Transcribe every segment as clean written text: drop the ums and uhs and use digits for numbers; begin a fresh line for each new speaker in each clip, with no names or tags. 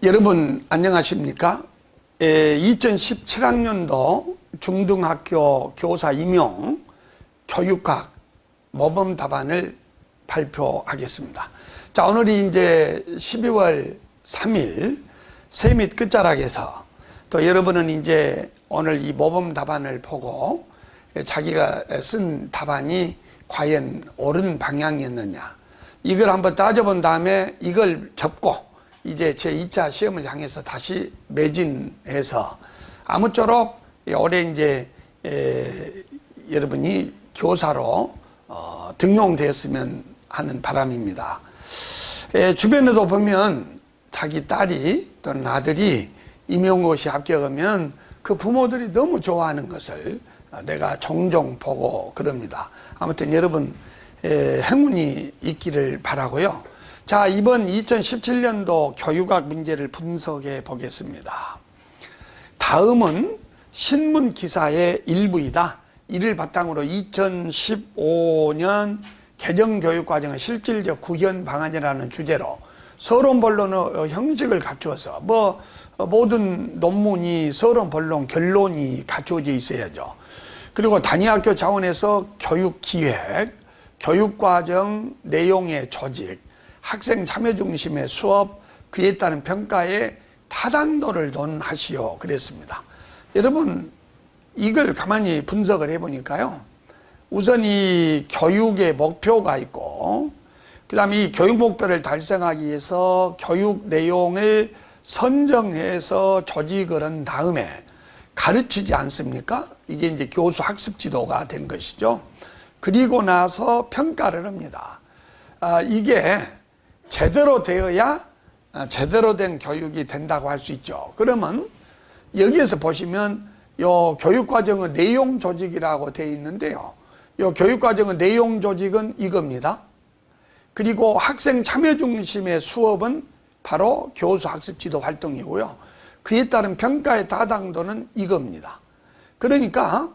여러분 안녕하십니까? 2017학년도 중등학교 교사 임용 교육학 모범 답안을 발표하겠습니다. 자, 오늘이 이제 12월 3일 새 밑 끝자락에서 또 여러분은 이제 오늘 이 모범 답안을 보고 자기가 쓴 답안이 과연 옳은 방향이었느냐 이걸 한번 따져본 다음에 이걸 접고 이제 제 2차 시험을 향해서 다시 매진해서 아무쪼록 올해 이제 여러분이 교사로 등용되었으면 하는 바람입니다. 주변에도 보면 자기 딸이 또는 아들이 임용고시 합격하면 그 부모들이 너무 좋아하는 것을 내가 종종 보고 그럽니다. 아무튼 여러분 행운이 있기를 바라고요. 자, 이번 2017년도 교육학 문제를 분석해 보겠습니다. 다음은 신문 기사의 일부이다. 이를 바탕으로 2015년 개정교육과정의 실질적 구현 방안이라는 주제로 서론본론의 형식을 갖추어서 모든 논문이 서론본론 결론이 갖추어져 있어야죠. 그리고 단위학교 차원에서 교육기획, 교육과정 내용의 조직, 학생 참여 중심의 수업, 그에 따른 평가의 타당도를 논하시오 그랬습니다. 여러분 이걸 가만히 분석을 해보니까요, 우선 이 교육의 목표가 있고 그 다음에 이 교육 목표를 달성하기 위해서 교육 내용을 선정해서 조직을 한 다음에 가르치지 않습니까? 이게 이제 교수 학습 지도가 된 것이죠. 그리고 나서 평가를 합니다. 이게 제대로 되어야 제대로 된 교육이 된다고 할 수 있죠. 그러면 여기에서 보시면 요 교육과정의 내용 조직이라고 되어 있는데요. 요 교육과정의 내용 조직은 이겁니다. 그리고 학생 참여 중심의 수업은 바로 교수 학습 지도 활동이고요. 그에 따른 평가의 타당도는 이겁니다. 그러니까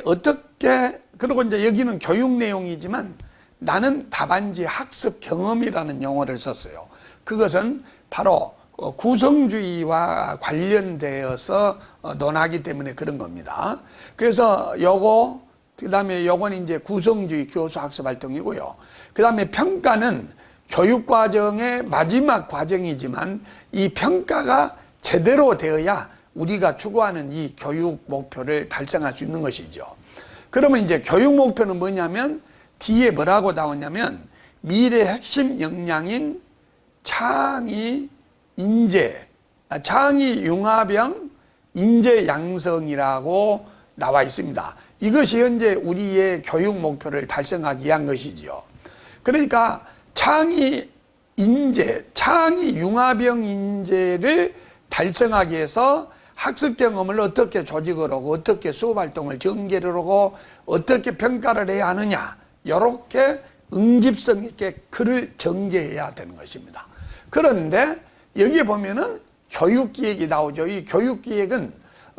어떻게, 그리고 이제 여기는 교육 내용이지만 나는 답안지 학습 경험이라는 용어를 썼어요. 그것은 바로 구성주의와 관련되어서 논하기 때문에 그런 겁니다. 그래서 요거, 그 다음에 요건 이제 구성주의 교수 학습 활동이고요. 그 다음에 평가는 교육과정의 마지막 과정이지만 이 평가가 제대로 되어야 우리가 추구하는 이 교육 목표를 달성할 수 있는 것이죠. 그러면 이제 교육 목표는 뭐냐면 뒤에 뭐라고 나오냐면 미래 핵심 역량인 창의 인재, 창의 융합형 인재 양성이라고 나와 있습니다. 이것이 현재 우리의 교육 목표를 달성하기 위한 것이죠. 그러니까 창의 인재, 창의 융합형 인재를 달성하기 위해서 학습 경험을 어떻게 조직을 하고 어떻게 수업 활동을 전개를 하고 어떻게 평가를 해야 하느냐, 이렇게 응집성 있게 글을 전개해야 되는 것입니다. 그런데 여기에 보면은 교육기획이 나오죠. 이 교육기획은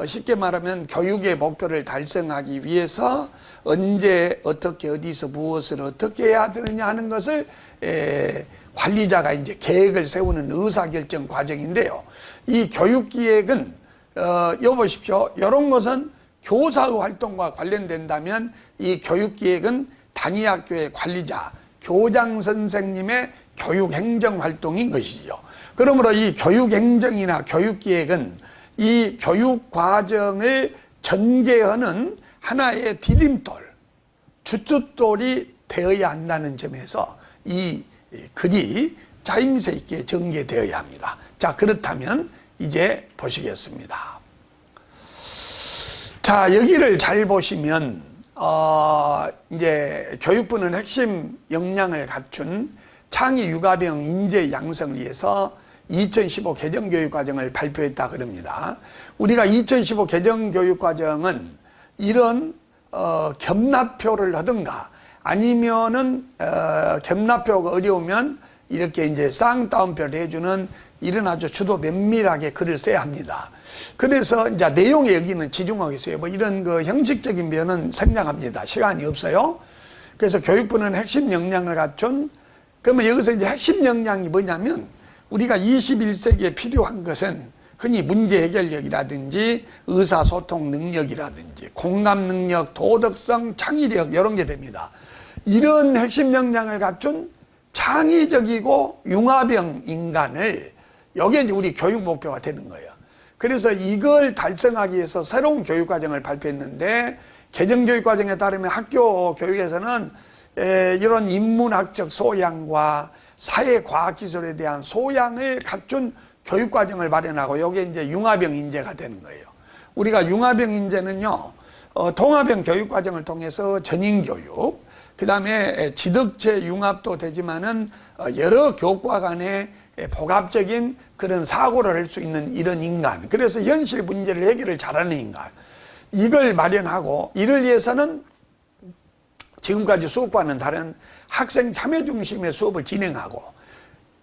쉽게 말하면 교육의 목표를 달성하기 위해서 언제 어떻게 어디서 무엇을 어떻게 해야 되느냐 하는 것을 관리자가 이제 계획을 세우는 의사결정 과정인데요. 이 교육기획은 여기 보십시오. 이런 것은 교사의 활동과 관련된다면 이 교육기획은 단위학교의 관리자, 교장 선생님의 교육행정활동인 것이죠. 그러므로 이 교육행정이나 교육기획은 이 교육과정을 전개하는 하나의 디딤돌, 주춧돌이 되어야 한다는 점에서 이 글이 짜임새 있게 전개되어야 합니다. 자, 그렇다면 이제 보시겠습니다. 자, 여기를 잘 보시면 이제 교육부는 핵심 역량을 갖춘 창의 융합형 인재 양성을 위해서 2015 개정교육과정을 발표했다 그럽니다. 우리가 2015 개정교육과정은 이런 겸납표를 하든가 아니면은 겸납표가 어려우면 이렇게 이제 쌍따옴표를 해주는 이런 아주 주도 면밀하게 글을 써야 합니다. 그래서 이제 내용에 여기는 지중하겠어요. 뭐 이런 그 형식적인 면은 생략합니다. 시간이 없어요. 그래서 교육부는 핵심 역량을 갖춘, 그러면 여기서 이제 핵심 역량이 뭐냐면 우리가 21세기에 필요한 것은 흔히 문제 해결력이라든지 의사소통 능력이라든지 공감 능력, 도덕성, 창의력 이런 게 됩니다. 이런 핵심 역량을 갖춘 창의적이고 융합형 인간을 여기에 이제 우리 교육 목표가 되는 거예요. 그래서 이걸 달성하기 위해서 새로운 교육과정을 발표했는데 개정교육과정에 따르면 학교 교육에서는 이런 인문학적 소양과 사회과학기술에 대한 소양을 갖춘 교육과정을 마련하고 여기에 이제 융합형 인재가 되는 거예요. 우리가 융합형 인재는요, 통합형 교육과정을 통해서 전인교육, 그 다음에 지덕체 융합도 되지만은 여러 교과 간의 복합적인 그런 사고를 할 수 있는 이런 인간, 그래서 현실 문제를 해결을 잘하는 인간, 이걸 마련하고 이를 위해서는 지금까지 수업과는 다른 학생 참여 중심의 수업을 진행하고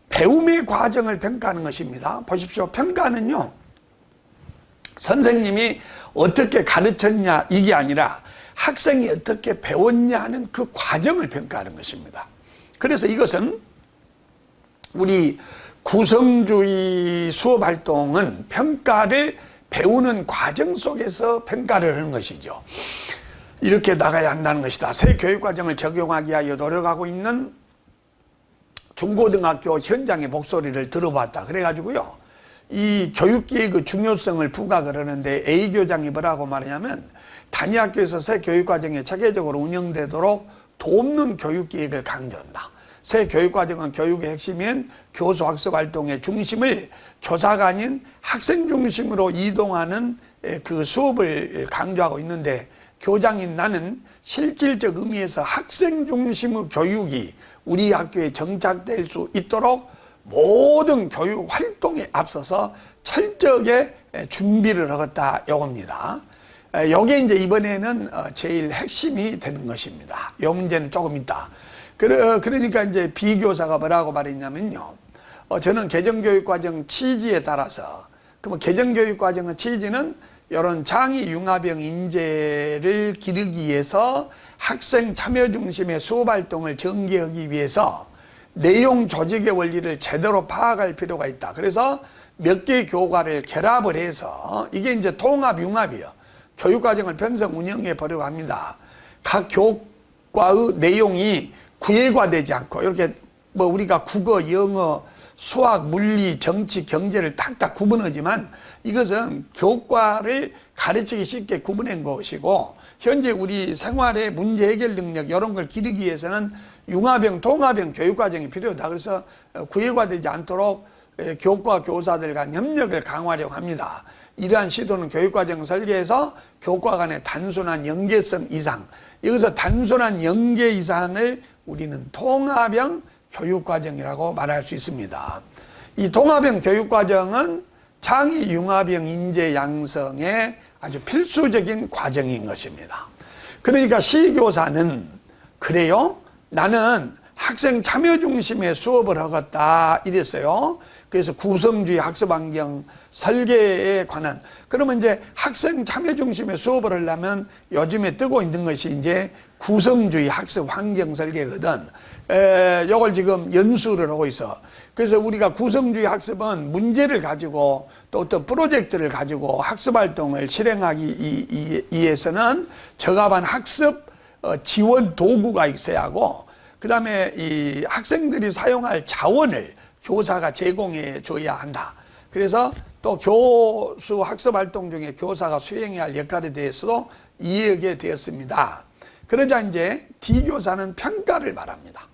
배움의 과정을 평가하는 것입니다. 보십시오. 평가는요, 선생님이 어떻게 가르쳤냐 이게 아니라 학생이 어떻게 배웠냐 하는 그 과정을 평가하는 것입니다. 그래서 이것은 우리 구성주의 수업 활동은 평가를 배우는 과정 속에서 평가를 하는 것이죠. 이렇게 나가야 한다는 것이다. 새 교육과정을 적용하기 위하여 노력하고 있는 중고등학교 현장의 목소리를 들어봤다. 그래가지고요, 이 교육계획의 중요성을 부각을 하는데 A 교장이 뭐라고 말하냐면 단위 학교에서 새 교육과정이 체계적으로 운영되도록 돕는 교육계획을 강조한다. 새 교육과정은 교육의 핵심인 교수 학습 활동의 중심을 교사가 아닌 학생 중심으로 이동하는 그 수업을 강조하고 있는데 교장인 나는 실질적 의미에서 학생 중심의 교육이 우리 학교에 정착될 수 있도록 모든 교육 활동에 앞서서 철저하게 준비를 하겠다 요겁니다. 요게 이제 이번에는 제일 핵심이 되는 것입니다. 요 문제는 조금 있다. 그러니까 이제 비교사가 뭐라고 말했냐면요, 저는 개정교육과정 취지에 따라서, 그러면 개정교육과정의 취지는 이런 창의 융합형 인재를 기르기 위해서 학생 참여 중심의 수업활동을 전개하기 위해서 내용 조직의 원리를 제대로 파악할 필요가 있다. 그래서 몇 개의 교과를 결합을 해서 이게 이제 통합 융합이요, 교육과정을 편성 운영해 보려고 합니다. 각 교과의 내용이 구애화되지 않고 이렇게 뭐 우리가 국어, 영어, 수학, 물리, 정치, 경제를 딱딱 구분하지만 이것은 교과를 가르치기 쉽게 구분한 것이고 현재 우리 생활의 문제 해결 능력 이런 걸 기르기 위해서는 융합형, 통합형 교육과정이 필요하다. 그래서 구애화되지 않도록 교과 교사들 간 협력을 강화하려고 합니다. 이러한 시도는 교육과정 설계에서 교과 간의 단순한 연계성 이상, 여기서 단순한 연계 이상을 우리는 통합형 교육과정이라고 말할 수 있습니다. 이 통합형 교육과정은 창의 융합형 인재 양성의 아주 필수적인 과정인 것입니다. 그러니까 시교사는 그래요, 나는 학생 참여 중심의 수업을 하겠다 이랬어요. 그래서 구성주의 학습 환경 설계에 관한, 그러면 이제 학생 참여 중심의 수업을 하려면 요즘에 뜨고 있는 것이 이제 구성주의 학습 환경 설계거든. 요걸 지금 연수를 하고 있어. 그래서 우리가 구성주의 학습은 문제를 가지고 또 어떤 프로젝트를 가지고 학습 활동을 실행하기 위해서는 적합한 학습 지원 도구가 있어야 하고, 그 다음에 이 학생들이 사용할 자원을 교사가 제공해 줘야 한다. 그래서 또 교수 학습 활동 중에 교사가 수행해야 할 역할에 대해서도 이해하게 되었습니다. 그러자 이제 D교사는 평가를 말합니다.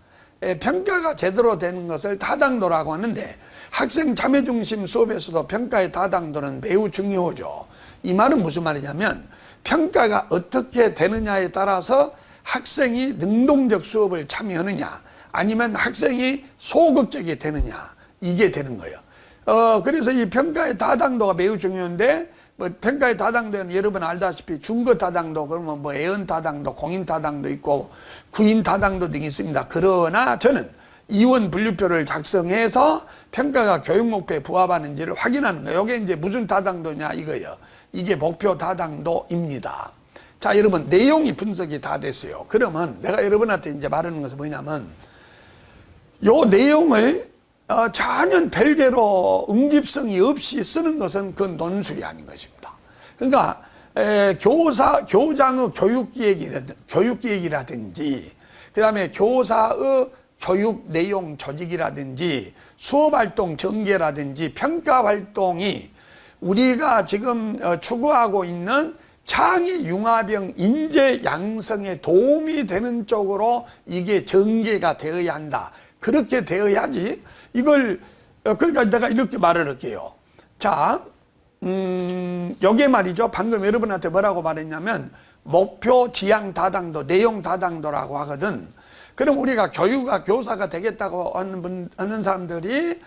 평가가 제대로 되는 것을 타당도라고 하는데 학생 참여 중심 수업에서도 평가의 타당도는 매우 중요하죠. 이 말은 무슨 말이냐면 평가가 어떻게 되느냐에 따라서 학생이 능동적 수업을 참여하느냐 아니면 학생이 소극적이 되느냐 이게 되는 거예요. 그래서 이 평가의 타당도가 매우 중요한데 뭐 평가의 타당도는 여러분 알다시피 준거 타당도, 그러면 뭐 애언 타당도, 공인 타당도 있고 구인 타당도 등이 있습니다. 그러나 저는 이원 분류표를 작성해서 평가가 교육 목표에 부합하는지를 확인하는 거예요. 이게 이제 무슨 타당도냐 이거예요. 이게 목표 타당도입니다. 자, 여러분 내용이 분석이 다 됐어요. 그러면 내가 여러분한테 이제 말하는 것은 뭐냐면 요 내용을 전혀 별개로 응집성이 없이 쓰는 것은 그 논술이 아닌 것입니다. 그러니까 교장의 교육기획이라든지 그다음에 교사의 교육 내용 조직이라든지 수업활동 전개라든지 평가활동이 우리가 지금 추구하고 있는 창의 융합형 인재 양성에 도움이 되는 쪽으로 이게 전개가 되어야 한다. 그렇게 되어야지 이걸 그러니까 내가 이렇게 말을 할게요. 자, 여기에 말이죠. 방금 여러분한테 뭐라고 말했냐면 목표 지향 다당도 내용 다당도라고 하거든. 그럼 우리가 교사가 되겠다고 하는 사람들이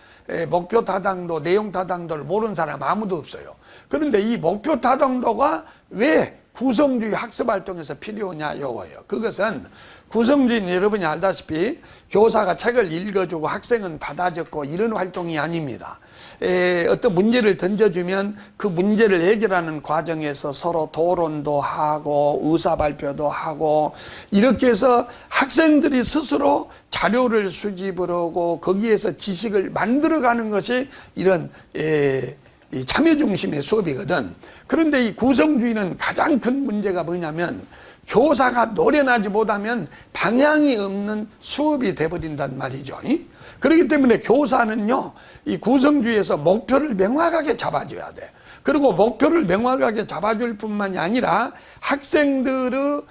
목표 다당도 내용 다당도를 모르는 사람 아무도 없어요. 그런데 이 목표 다당도가 왜 구성주의 학습활동에서 필요하냐 요거예요. 그것은 구성주의는 여러분이 알다시피 교사가 책을 읽어주고 학생은 받아 적고 이런 활동이 아닙니다. 어떤 문제를 던져주면 그 문제를 해결하는 과정에서 서로 토론도 하고 의사발표도 하고 이렇게 해서 학생들이 스스로 자료를 수집을 하고 거기에서 지식을 만들어가는 것이 이런 이 참여 중심의 수업이거든. 그런데 이 구성주의는 가장 큰 문제가 뭐냐면 교사가 노련하지 못하면 방향이 없는 수업이 돼버린단 말이죠. 그렇기 때문에 교사는요, 이 구성주의에서 목표를 명확하게 잡아줘야 돼. 그리고 목표를 명확하게 잡아줄 뿐만이 아니라 학생들의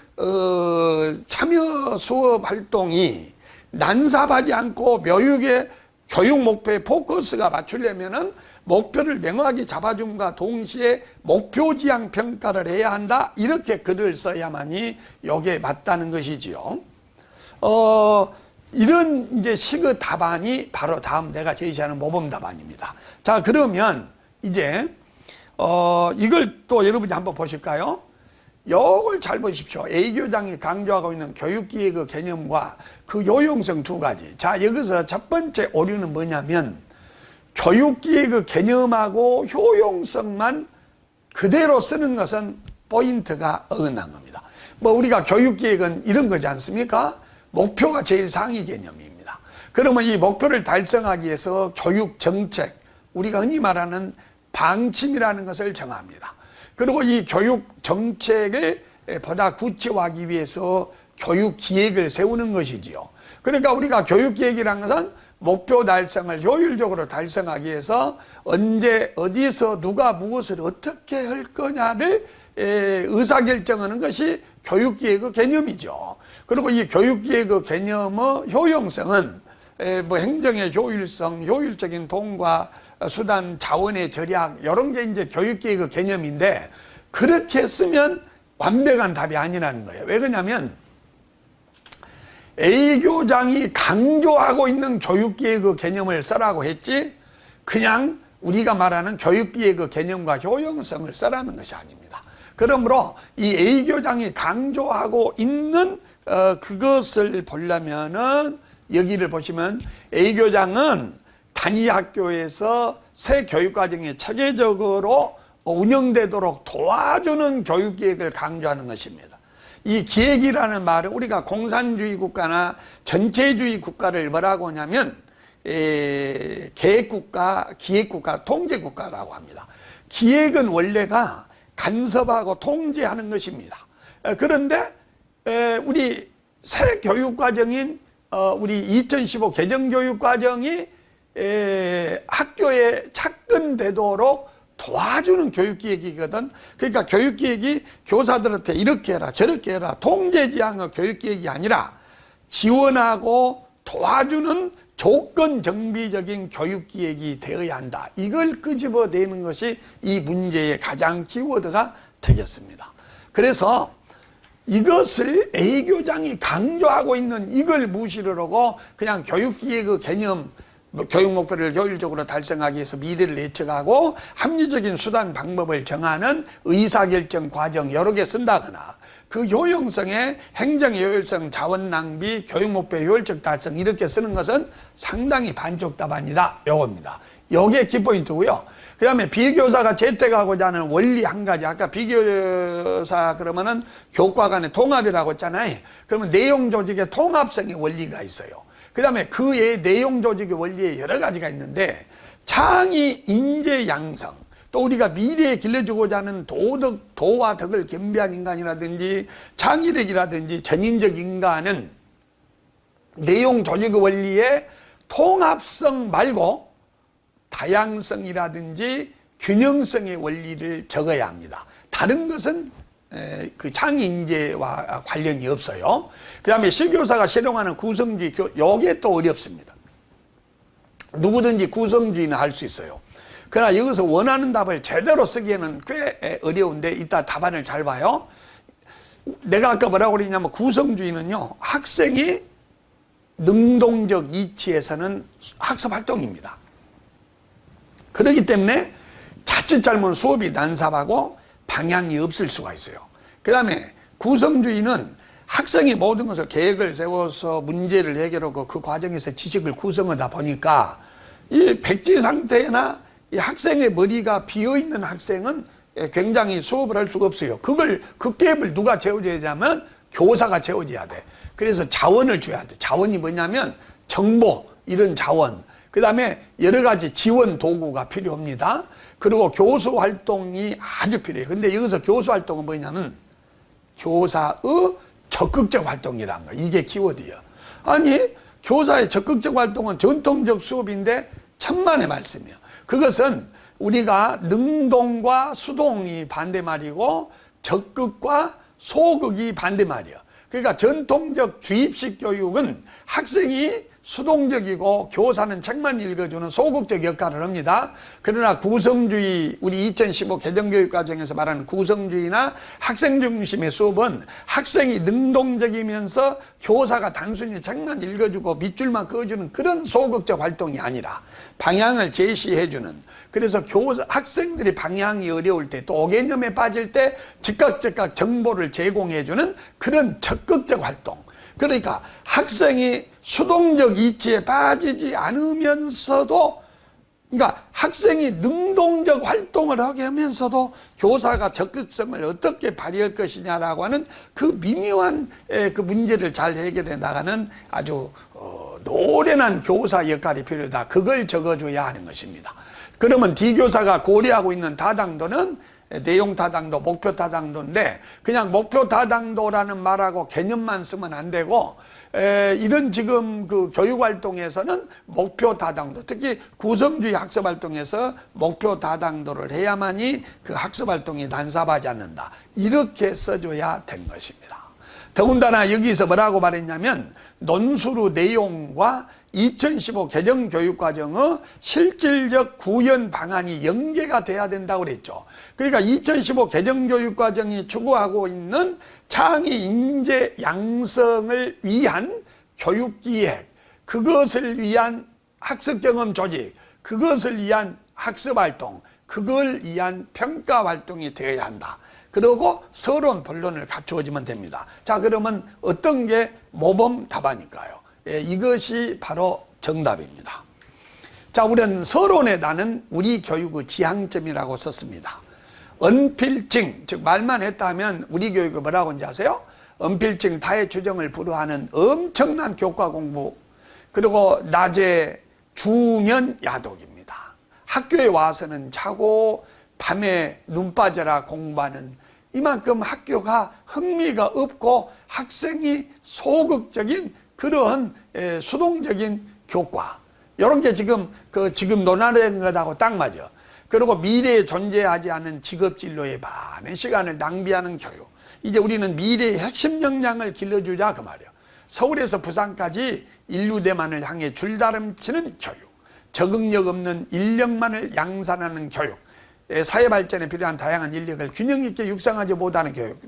참여 수업 활동이 난삽하지 않고 묘육의 교육 목표에 포커스가 맞추려면은 목표를 명확히 잡아줌과 동시에 목표 지향 평가를 해야 한다. 이렇게 글을 써야만이 여기에 맞다는 것이지요. 이런 이제 식의 답안이 바로 다음 내가 제시하는 모범 답안입니다. 자, 그러면 이제 이걸 또 여러분이 한번 보실까요? 이걸 잘 보십시오. A교장이 강조하고 있는 교육기획의 개념과 그 요용성 두 가지. 자, 여기서 첫 번째 오류는 뭐냐면 교육기획의 개념하고 효용성만 그대로 쓰는 것은 포인트가 어긋난 겁니다. 뭐 우리가 교육기획은 이런 거지 않습니까? 목표가 제일 상위 개념입니다. 그러면 이 목표를 달성하기 위해서 교육정책, 우리가 흔히 말하는 방침이라는 것을 정합니다. 그리고 이 교육정책을 보다 구체화하기 위해서 교육기획을 세우는 것이지요. 그러니까 우리가 교육기획이라는 것은 목표 달성을 효율적으로 달성하기 위해서 언제 어디서 누가 무엇을 어떻게 할 거냐를 의사결정하는 것이 교육기획의 개념이죠. 그리고 이 교육기획의 개념의 효용성은 뭐 행정의 효율성, 효율적인 통과, 수단, 자원의 절약 이런 게 이제 교육기획의 개념인데 그렇게 쓰면 완벽한 답이 아니라는 거예요. 왜 그러냐면 A교장이 강조하고 있는 교육기획의 개념을 써라고 했지 그냥 우리가 말하는 교육기획의 개념과 효용성을 써라는 것이 아닙니다. 그러므로 이 A교장이 강조하고 있는 그것을 보려면은 여기를 보시면 A교장은 단위 학교에서 새 교육과정이 체계적으로 운영되도록 도와주는 교육기획을 강조하는 것입니다. 이 기획이라는 말은 우리가 공산주의 국가나 전체주의 국가를 뭐라고 하냐면 계획국가, 기획국가, 통제국가라고 합니다. 기획은 원래가 간섭하고 통제하는 것입니다. 그런데 우리 새 교육과정인 우리 2015 개정교육과정이 학교에 착근되도록 도와주는 교육기획이거든. 그러니까 교육기획이 교사들한테 이렇게 해라 저렇게 해라 통제지향의 교육기획이 아니라 지원하고 도와주는 조건 정비적인 교육기획이 되어야 한다. 이걸 끄집어내는 것이 이 문제의 가장 키워드가 되겠습니다. 그래서 이것을 A교장이 강조하고 있는 이걸 무시를 하고 그냥 교육기획의 개념, 교육 목표를 효율적으로 달성하기 위해서 미래를 예측하고 합리적인 수단 방법을 정하는 의사결정 과정 여러 개 쓴다거나 그 효용성에 행정의 효율성, 자원 낭비, 교육 목표 효율적 달성 이렇게 쓰는 것은 상당히 반쪽 답안이다. 요겁니다. 요게 키포인트고요. 그 다음에 비교사가 채택하고자 하는 원리 한 가지. 아까 비교사 그러면은 교과 간의 통합이라고 했잖아요. 그러면 내용 조직의 통합성의 원리가 있어요. 그 다음에 그의 내용 조직의 원리에 여러 가지가 있는데, 창의 인재 양성, 또 우리가 미래에 길러주고자 하는 도와 덕을 겸비한 인간이라든지 창의력이라든지 전인적 인간은 내용 조직의 원리에 통합성 말고 다양성이라든지 균형성의 원리를 적어야 합니다. 다른 것은 그 창의 인재와 관련이 없어요. 그 다음에 시교사가 실용하는 구성주의, 요게 또 어렵습니다. 누구든지 구성주의는 할 수 있어요. 그러나 여기서 원하는 답을 제대로 쓰기에는 꽤 어려운데, 이따 답안을 잘 봐요. 내가 아까 뭐라고 그랬냐면, 구성주의는요, 학생이 능동적 이치에서는 학습 활동입니다. 그렇기 때문에 자칫 잘못 수업이 난삽하고 방향이 없을 수가 있어요. 그 다음에 구성주의는 학생이 모든 것을 계획을 세워서 문제를 해결하고 그 과정에서 지식을 구성하다 보니까 이 백지 상태나 이 학생의 머리가 비어있는 학생은 굉장히 수업을 할 수가 없어요. 그 갭을 누가 채워줘야 되냐면 교사가 채워줘야 돼. 그래서 자원을 줘야 돼. 자원이 뭐냐면 정보, 이런 자원, 그 다음에 여러 가지 지원 도구가 필요합니다. 그리고 교수 활동이 아주 필요해요. 근데 여기서 교수 활동은 뭐냐면 교사의 적극적 활동이라는 거, 이게 키워드예요. 아니, 교사의 적극적 활동은 전통적 수업인데 천만의 말씀이에요. 그것은 우리가 능동과 수동이 반대말이고 적극과 소극이 반대말이에요. 그러니까 전통적 주입식 교육은 학생이 수동적이고 교사는 책만 읽어주는 소극적 역할을 합니다. 그러나 구성주의, 우리 2015 개정교육과정에서 말하는 구성주의나 학생 중심의 수업은 학생이 능동적이면서 교사가 단순히 책만 읽어주고 밑줄만 그어주는 그런 소극적 활동이 아니라 방향을 제시해주는, 그래서 학생들이 방향이 어려울 때, 또 오개념에 빠질 때 즉각 정보를 제공해주는 그런 적극적 활동. 그러니까 학생이 수동적 이치에 빠지지 않으면서도, 그러니까 학생이 능동적 활동을 하게 하면서도 교사가 적극성을 어떻게 발휘할 것이냐라고 하는 그 미묘한 그 문제를 잘 해결해 나가는 아주 노련한 교사 역할이 필요하다. 그걸 적어줘야 하는 것입니다. 그러면 D교사가 고려하고 있는 다당도는 내용 다당도, 목표 다당도인데, 그냥 목표 다당도라는 말하고 개념만 쓰면 안 되고, 이런 지금 그 교육 활동에서는 목표 다당도, 특히 구성주의 학습 활동에서 목표 다당도를 해야만이 그 학습 활동이 난삽하지 않는다. 이렇게 써줘야 된 것입니다. 더군다나 여기서 뭐라고 말했냐면, 논술의 내용과 2015 개정교육과정의 실질적 구현 방안이 연계가 돼야 된다고 그랬죠. 그러니까 2015 개정교육과정이 추구하고 있는 창의 인재 양성을 위한 교육기획, 그것을 위한 학습경험 조직, 그것을 위한 학습활동, 그걸 위한 평가활동이 되어야 한다. 그리고 서론 본론을 갖추어지면 됩니다. 자, 그러면 어떤 게 모범 답안일까요? 이것이 바로 정답입니다. 자, 우리는 서론에 나는 우리 교육의 지향점이라고 썼습니다. 언필증, 즉 말만 했다 하면 우리 교육이 뭐라고 하는지 아세요? 언필증, 타의 추정을 불허하는 엄청난 교과 공부, 그리고 낮에 주면 야독입니다. 학교에 와서는 자고 밤에 눈 빠져라 공부하는, 이만큼 학교가 흥미가 없고 학생이 소극적인 그런 수동적인 교과, 이런 게 지금 논하는 것하고 딱 맞아. 그리고 미래에 존재하지 않은 직업 진로에 많은 시간을 낭비하는 교육. 이제 우리는 미래의 핵심 역량을 길러주자 그 말이야. 서울에서 부산까지 인류대만을 향해 줄다름치는 교육, 적응력 없는 인력만을 양산하는 교육, 사회 발전에 필요한 다양한 인력을 균형 있게 육성하지 못하는 교육.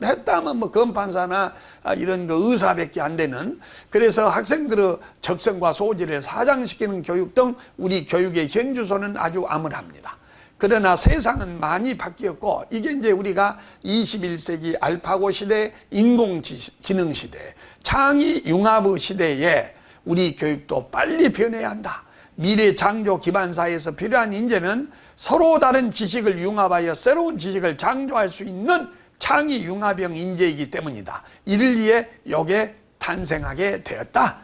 했다 하면 뭐 검판사나 이런 거 의사밖에 안 되는, 그래서 학생들의 적성과 소질을 사장시키는 교육 등 우리 교육의 현주소는 아주 암울합니다. 그러나 세상은 많이 바뀌었고, 이게 이제 우리가 21세기 알파고 시대, 인공지능 시대, 창의 융합의 시대에 우리 교육도 빨리 변해야 한다. 미래 창조 기반 사회에서 필요한 인재는 서로 다른 지식을 융합하여 새로운 지식을 창조할 수 있는 창의 융합형 인재이기 때문이다. 이를 위해 요게 탄생하게 되었다.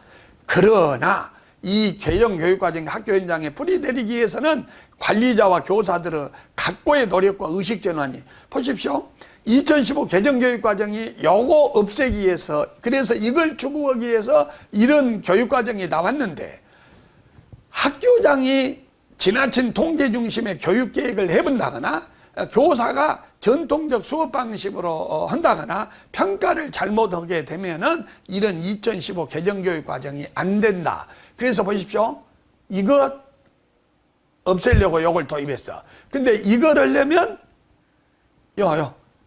그러나 이 개정 교육과정이 학교 현장에 뿌리 내리기 위해서는 관리자와 교사들의 각고의 노력과 의식 전환이, 보십시오. 2015 개정 교육과정이 요거 없애기 위해서, 그래서 이걸 추구하기 위해서 이런 교육과정이 나왔는데, 학교장이 지나친 통제 중심의 교육계획을 해본다거나 교사가 전통적 수업 방식으로 한다거나 평가를 잘못하게 되면은 이런 2015 개정교육과정이 안 된다. 그래서 보십시오. 이것 없애려고 요걸 도입했어. 근데 이걸 하려면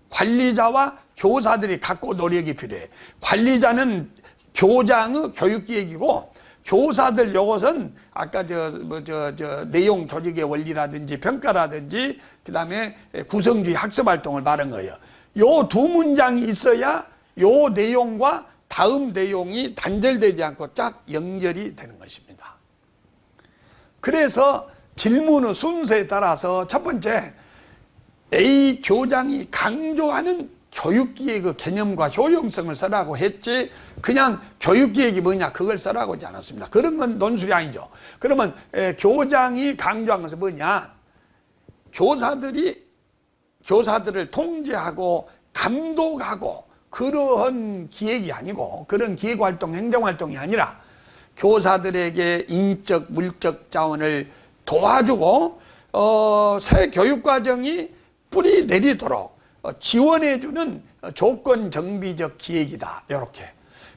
관리자와 교사들이 갖고 노력이 필요해. 관리자는 교장의 교육기획이고, 교사들 요것은 아까 내용 조직의 원리라든지 평가라든지 그다음에 구성주의 학습 활동을 말한 거예요. 요 두 문장이 있어야 요 내용과 다음 내용이 단절되지 않고 쫙 연결이 되는 것입니다. 그래서 질문의 순서에 따라서 첫 번째, A 교장이 강조하는 교육기획의 개념과 효용성을 써라고 했지, 그냥 교육기획이 뭐냐 그걸 써라고 하지 않았습니다. 그런 건 논술이 아니죠. 그러면 교장이 강조한 것은 뭐냐, 교사들을 통제하고 감독하고 그러한 기획이 아니고, 그런 기획활동 행정활동이 아니라 교사들에게 인적 물적 자원을 도와주고 새 교육과정이 뿌리 내리도록 지원해주는 조건 정비적 기획이다. 이렇게.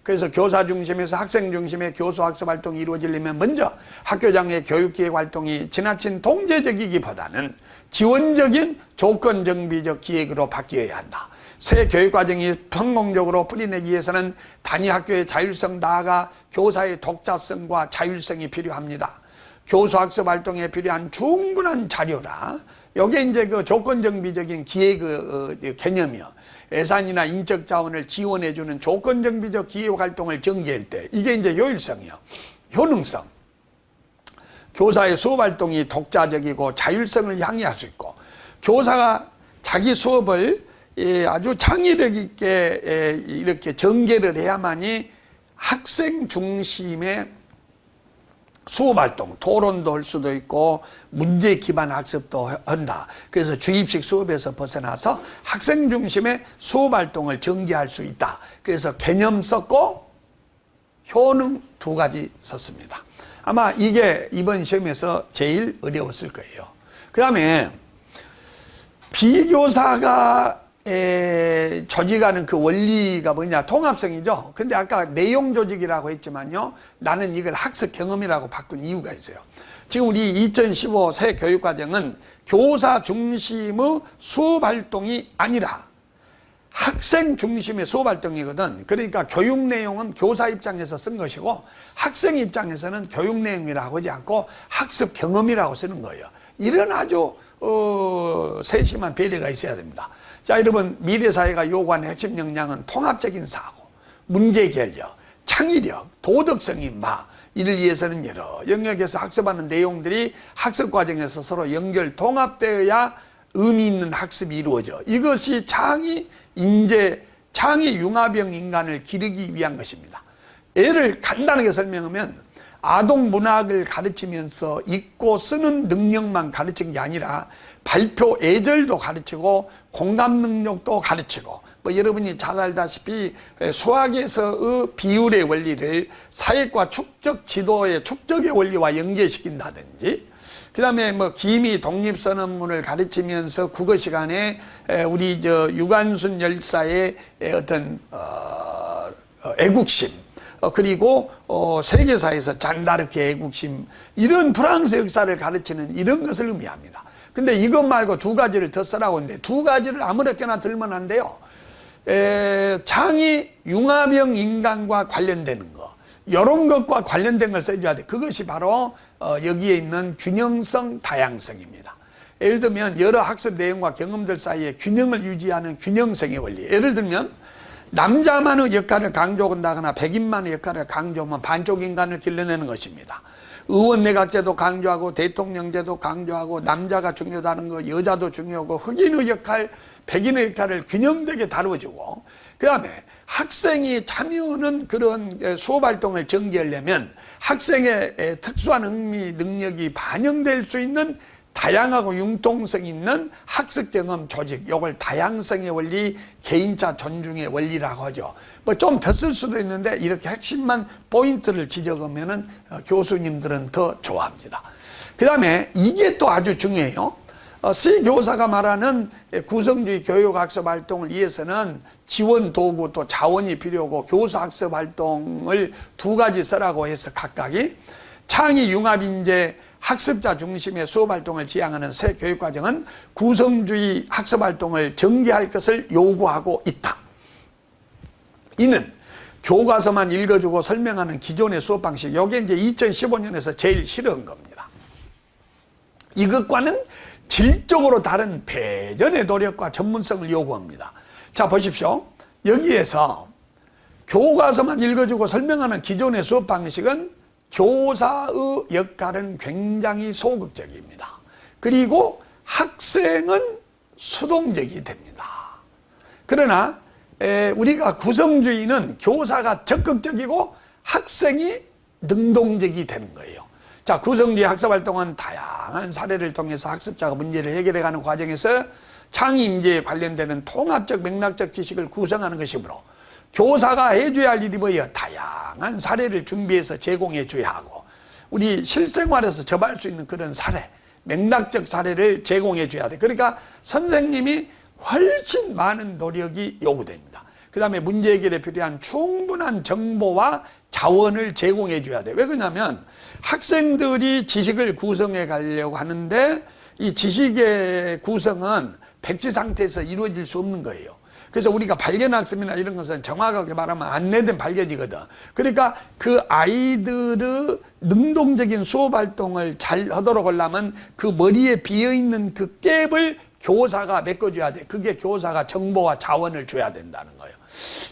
그래서 교사 중심에서 학생 중심의 교수학습 활동이 이루어지려면 먼저 학교장의 교육기획 활동이 지나친 통제적이기보다는 지원적인 조건 정비적 기획으로 바뀌어야 한다. 새 교육과정이 성공적으로 뿌리내기 위해서는 단위학교의 자율성, 나아가 교사의 독자성과 자율성이 필요합니다. 교수학습 활동에 필요한 충분한 자료라, 여기에 이제 그 조건정비적인 기획 개념이요, 예산이나 인적 자원을 지원해주는 조건정비적 기획 활동을 전개할 때, 이게 이제 효율성이요, 효능성. 교사의 수업 활동이 독자적이고 자율성을 향유할 수 있고, 교사가 자기 수업을 아주 창의력 있게 이렇게 전개를 해야만이 학생 중심의 수업활동, 토론도 할 수도 있고 문제 기반 학습도 한다. 그래서 주입식 수업에서 벗어나서 학생 중심의 수업활동을 전개할 수 있다. 그래서 개념 썼고 효능 두 가지 썼습니다. 아마 이게 이번 시험에서 제일 어려웠을 거예요. 그 다음에 비교사가 조직하는 그 원리가 뭐냐, 통합성이죠. 근데 아까 내용 조직이라고 했지만요, 나는 이걸 학습 경험이라고 바꾼 이유가 있어요. 지금 우리 2015 새 교육과정은 교사 중심의 수업 활동이 아니라 학생 중심의 수업 활동이거든. 그러니까 교육 내용은 교사 입장에서 쓴 것이고, 학생 입장에서는 교육 내용이라고 하지 않고 학습 경험이라고 쓰는 거예요. 이런 아주 세심한 배려가 있어야 됩니다. 자, 여러분, 미래사회가 요구하는 핵심 역량은 통합적인 사고, 문제결력, 창의력, 도덕성인 바, 이를 위해서는 여러 영역에서 학습하는 내용들이 학습 과정에서 서로 연결, 통합되어야 의미 있는 학습이 이루어져. 이것이 창의 융합형 인간을 기르기 위한 것입니다. 예를 간단하게 설명하면, 아동 문학을 가르치면서 읽고 쓰는 능력만 가르친 게 아니라 발표 예절도 가르치고 공감 능력도 가르치고, 뭐 여러분이 잘 알다시피 수학에서의 비율의 원리를 사회과 축적 지도의 축적의 원리와 연계시킨다든지, 그 다음에 뭐 기미 독립선언문을 가르치면서 국어 시간에 우리 유관순 열사의 어떤 애국심, 그리고 세계사에서 잔다르크의 애국심, 이런 프랑스 역사를 가르치는 이런 것을 의미합니다. 근데 이것 말고 두 가지를 더 쓰라고 하는데, 두 가지를 아무렇게나 들면 안 돼요. 창의 융합형 인간과 관련되는 거, 이런 것과 관련된 걸 써줘야 돼. 그것이 바로 여기에 있는 균형성 다양성입니다. 예를 들면 여러 학습 내용과 경험들 사이에 균형을 유지하는 균형성의 원리. 예를 들면 남자만의 역할을 강조한다거나 백인만의 역할을 강조하면 반쪽 인간을 길러내는 것입니다. 의원 내각제도 강조하고 대통령제도 강조하고 남자가 중요하다는 거, 여자도 중요하고 흑인의 역할, 백인의 역할을 균형되게 다루어주고, 그 다음에 학생이 참여하는 그런 수업 활동을 전개하려면 학생의 특수한 흥미 능력이 반영될 수 있는 다양하고 융통성 있는 학습 경험 조직, 이걸 다양성의 원리, 개인차 존중의 원리라고 하죠. 뭐 좀 더 쓸 수도 있는데 이렇게 핵심만 포인트를 지적하면은 교수님들은 더 좋아합니다. 그 다음에 이게 또 아주 중요해요. C 교사가 말하는 구성주의 교육학습 활동을 위해서는 지원 도구 또 자원이 필요하고 교수학습 활동을 두 가지 쓰라고 해서 각각이 창의 융합인재 학습자 중심의 수업활동을 지향하는 새 교육과정은 구성주의 학습활동을 전개할 것을 요구하고 있다. 이는 교과서만 읽어주고 설명하는 기존의 수업 방식, 이게 이제 2015년에서 제일 싫은 겁니다. 이것과는 질적으로 다른 배전의 노력과 전문성을 요구합니다. 자, 보십시오. 여기에서 교과서만 읽어주고 설명하는 기존의 수업 방식은 교사의 역할은 굉장히 소극적입니다. 그리고 학생은 수동적이 됩니다. 그러나 우리가 구성주의는 교사가 적극적이고 학생이 능동적이 되는 거예요. 자, 구성주의 학습활동은 다양한 사례를 통해서 학습자가 문제를 해결해가는 과정에서 창의인재에 관련되는 통합적 맥락적 지식을 구성하는 것이므로 교사가 해줘야 할 일이 뭐예요? 다양한 사례를 준비해서 제공해 줘야 하고 우리 실생활에서 접할 수 있는 그런 사례, 맥락적 사례를 제공해 줘야 돼. 그러니까 선생님이 훨씬 많은 노력이 요구됩니다. 그 다음에 문제 해결에 필요한 충분한 정보와 자원을 제공해 줘야 돼. 왜 그러냐면 학생들이 지식을 구성해 가려고 하는데 이 지식의 구성은 백지 상태에서 이루어질 수 없는 거예요. 그래서 우리가 발견학습이나 이런 것은 정확하게 말하면 안내된 발견이거든. 그러니까 그 아이들의 능동적인 수업활동을 잘 하도록 하려면 그 머리에 비어있는 그 갭을 교사가 메꿔줘야 돼. 그게 교사가 정보와 자원을 줘야 된다는 거예요.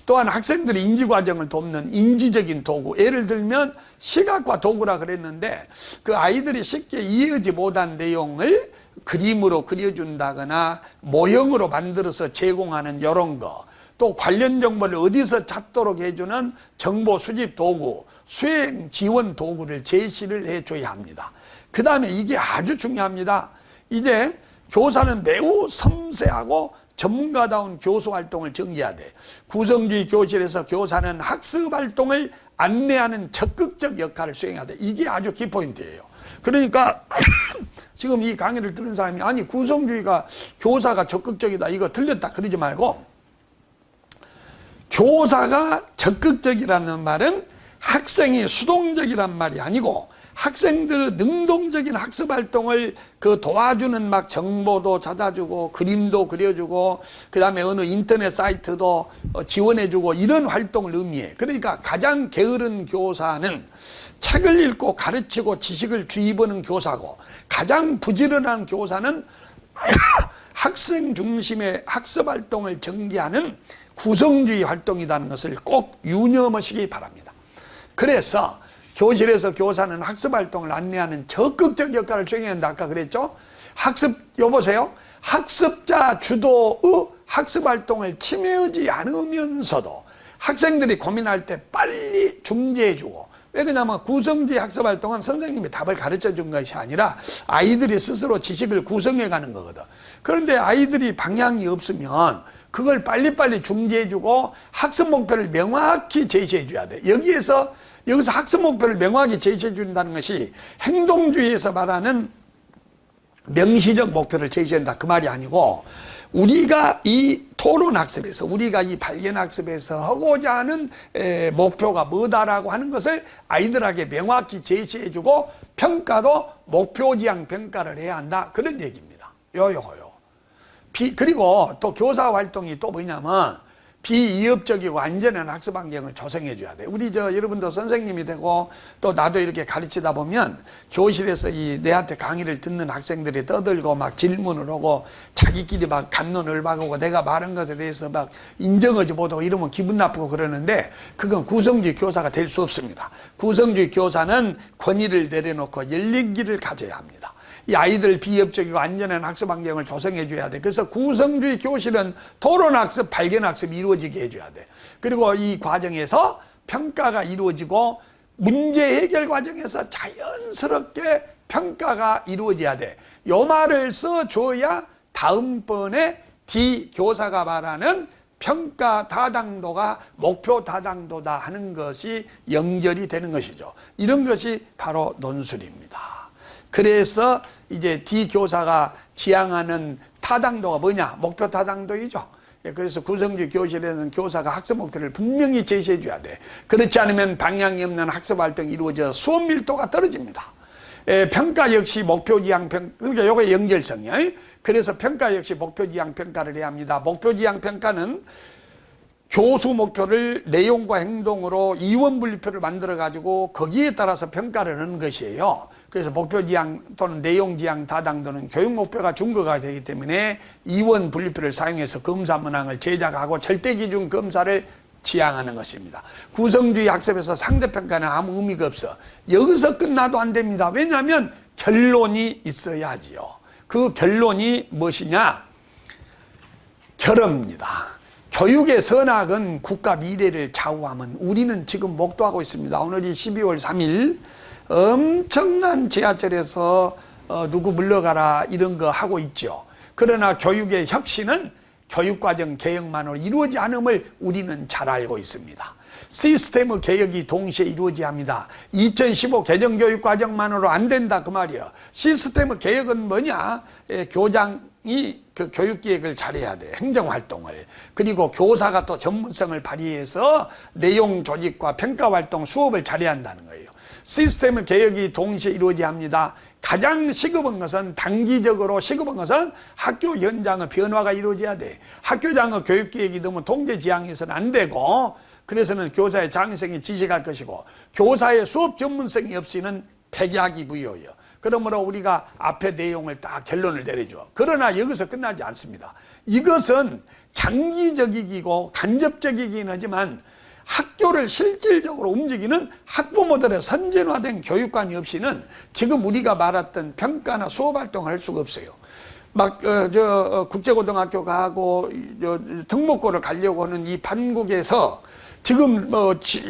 또한 학생들이 인지과정을 돕는 인지적인 도구, 예를 들면 시각과 도구라 그랬는데 그 아이들이 쉽게 이해하지 못한 내용을 그림으로 그려준다거나 모형으로 만들어서 제공하는 이런 거, 또 관련 정보를 어디서 찾도록 해주는 정보 수집 도구, 수행 지원 도구를 제시를 해줘야 합니다. 그 다음에 이게 아주 중요합니다. 이제 교사는 매우 섬세하고 전문가다운 교수활동을 전개해야 돼. 구성주의 교실에서 교사는 학습활동을 안내하는 적극적 역할을 수행해야 돼. 이게 아주 키포인트예요. 그러니까 지금 이 강의를 들은 사람이 아니 구성주의가 교사가 적극적이다 이거 틀렸다 그러지 말고 교사가 적극적이라는 말은 학생이 수동적이란 말이 아니고 학생들의 능동적인 학습활동을 그 도와주는 막 정보도 찾아주고 그림도 그려주고 그 다음에 어느 인터넷 사이트도 지원해주고 이런 활동을 의미해. 그러니까 가장 게으른 교사는 책을 읽고 가르치고 지식을 주입하는 교사고 가장 부지런한 교사는 학생 중심의 학습활동을 전개하는 구성주의 활동이라는 것을 꼭 유념하시기 바랍니다. 그래서 교실에서 교사는 학습활동을 안내하는 적극적 역할을 수행해야 한다. 아까 그랬죠? 여보세요? 학습자 주도의 학습활동을 침해하지 않으면서도 학생들이 고민할 때 빨리 중재해주고 왜 그러냐면 구성주의 학습활동은 선생님이 답을 가르쳐 준 것이 아니라 아이들이 스스로 지식을 구성해 가는 거거든. 그런데 아이들이 방향이 없으면 그걸 빨리빨리 중재해주고 학습 목표를 명확히 제시해 줘야 돼. 여기서 학습 목표를 명확히 제시해 준다는 것이 행동주의에서 말하는 명시적 목표를 제시한다 그 말이 아니고 우리가 이 토론학습에서 우리가 이 발견학습에서 하고자 하는 목표가 뭐다라고 하는 것을 아이들에게 명확히 제시해 주고 평가도 목표지향 평가를 해야 한다 그런 얘기입니다. 요요요. 그리고 또 교사 활동이 또 뭐냐면 비이협적이고 안전한 학습 환경을 조성해 줘야 돼. 우리 여러분도 선생님이 되고 또 나도 이렇게 가르치다 보면 교실에서 내한테 강의를 듣는 학생들이 떠들고 막 질문을 하고 자기끼리 막 갑론을 박고 내가 말한 것에 대해서 막 인정하지 못하고 이러면 기분 나쁘고 그러는데 그건 구성주의 교사가 될 수 없습니다. 구성주의 교사는 권위를 내려놓고 열린 길을 가져야 합니다. 이 아이들 비협적이고 안전한 학습 환경을 조성해 줘야 돼. 그래서 구성주의 교실은 토론학습, 발견학습이 이루어지게 해줘야 돼. 그리고 이 과정에서 평가가 이루어지고 문제 해결 과정에서 자연스럽게 평가가 이루어져야 돼. 요 말을 써줘야 다음번에 D 교사가 말하는 평가 다당도가 목표 다당도다 하는 것이 연결이 되는 것이죠. 이런 것이 바로 논술입니다. 그래서 이제 D 교사가 지향하는 타당도가 뭐냐? 목표 타당도이죠. 그래서 구성주의 교실에는 교사가 학습 목표를 분명히 제시해 줘야 돼. 그렇지 않으면 방향이 없는 학습 활동이 이루어져 수업 밀도가 떨어집니다. 평가 역시 목표지향 평가, 그러니까 요거 연결성이야. 그래서 평가 역시 목표지향 평가를 해야 합니다. 목표지향 평가는 교수 목표를 내용과 행동으로 이원분리표를 만들어 가지고 거기에 따라서 평가를 하는 것이에요. 그래서 목표지향 또는 내용지향 다당도는 교육 목표가 중거가 되기 때문에 이원분리표를 사용해서 검사 문항을 제작하고 절대기준 검사를 지향하는 것입니다. 구성주의 학습에서 상대평가는 아무 의미가 없어. 여기서 끝나도 안 됩니다. 왜냐하면 결론이 있어야지요. 그 결론이 무엇이냐? 결합니다. 교육의 선악은 국가 미래를 좌우하면 우리는 지금 목도하고 있습니다. 오늘이 12월 3일 엄청난 지하철에서 누구 물러가라 이런 거 하고 있죠. 그러나 교육의 혁신은 교육과정 개혁만으로 이루어지지 않음을 우리는 잘 알고 있습니다. 시스템의 개혁이 동시에 이루어져야 합니다. 2015 개정교육과정만으로 안 된다 그 말이에요. 시스템의 개혁은 뭐냐? 교장이 그 교육기획을 잘해야 돼. 행정활동을. 그리고 교사가 또 전문성을 발휘해서 내용 조직과 평가활동 수업을 잘해야 한다는 거예요. 시스템의 개혁이 동시에 이루어져야 합니다. 가장 시급한 것은 단기적으로 시급한 것은 학교 현장의 변화가 이루어져야 돼. 학교장의 교육계획이 너무 통제지향해서는 안 되고, 그래서는 교사의 장성이 지식할 것이고 교사의 수업 전문성이 없이는 백약이 무효예요. 그러므로 우리가 앞에 내용을 딱 결론을 내려줘. 그러나 여기서 끝나지 않습니다. 이것은 장기적이고 간접적이긴 하지만 학교를 실질적으로 움직이는 학부모들의 선진화된 교육관이 없이는 지금 우리가 말했던 평가나 수업활동을 할 수가 없어요. 국제고등학교 가고 특목고를 가려고 하는 이 판국에서 지금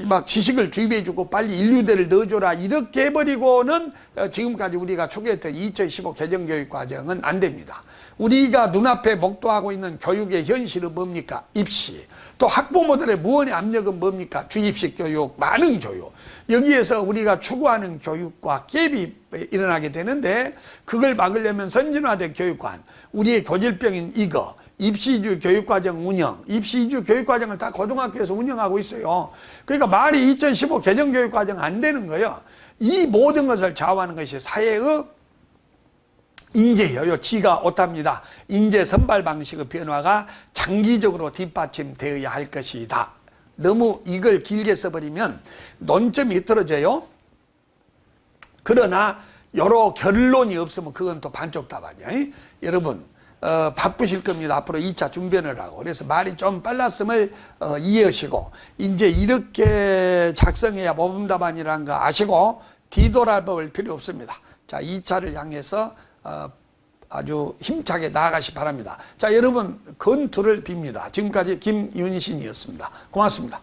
막 지식을 주입해주고 빨리 인류대를 넣어줘라 이렇게 해버리고는 지금까지 우리가 추구했던 2015 개정교육과정은 안 됩니다. 우리가 눈앞에 목도하고 있는 교육의 현실은 뭡니까? 입시. 또 학부모들의 무언의 압력은 뭡니까? 주입식 교육, 많은 교육. 여기에서 우리가 추구하는 교육과 갭이 일어나게 되는데 그걸 막으려면 선진화된 교육관, 우리의 교질병인 이거, 입시주 교육과정 운영, 입시주 교육과정을 다 고등학교에서 운영하고 있어요. 그러니까 말이 2015 개정교육과정 안 되는 거예요. 이 모든 것을 좌우하는 것이 사회의 인재예요. 지가 옳답니다. 인재 선발 방식의 변화가 장기적으로 뒷받침되어야 할 것이다. 너무 이걸 길게 써버리면 논점이 흐트러져요. 그러나 여러 결론이 없으면 그건 또 반쪽 답안이야. 여러분 바쁘실 겁니다. 앞으로 2차 준비를 하고. 그래서 말이 좀 빨랐음을 이해하시고 이제 이렇게 작성해야 모범답안이라는 거 아시고 뒤돌아볼 필요 없습니다. 자, 2차를 향해서 아주 힘차게 나아가시 바랍니다. 자, 여러분 건투를 빕니다. 지금까지 김윤신이었습니다. 고맙습니다.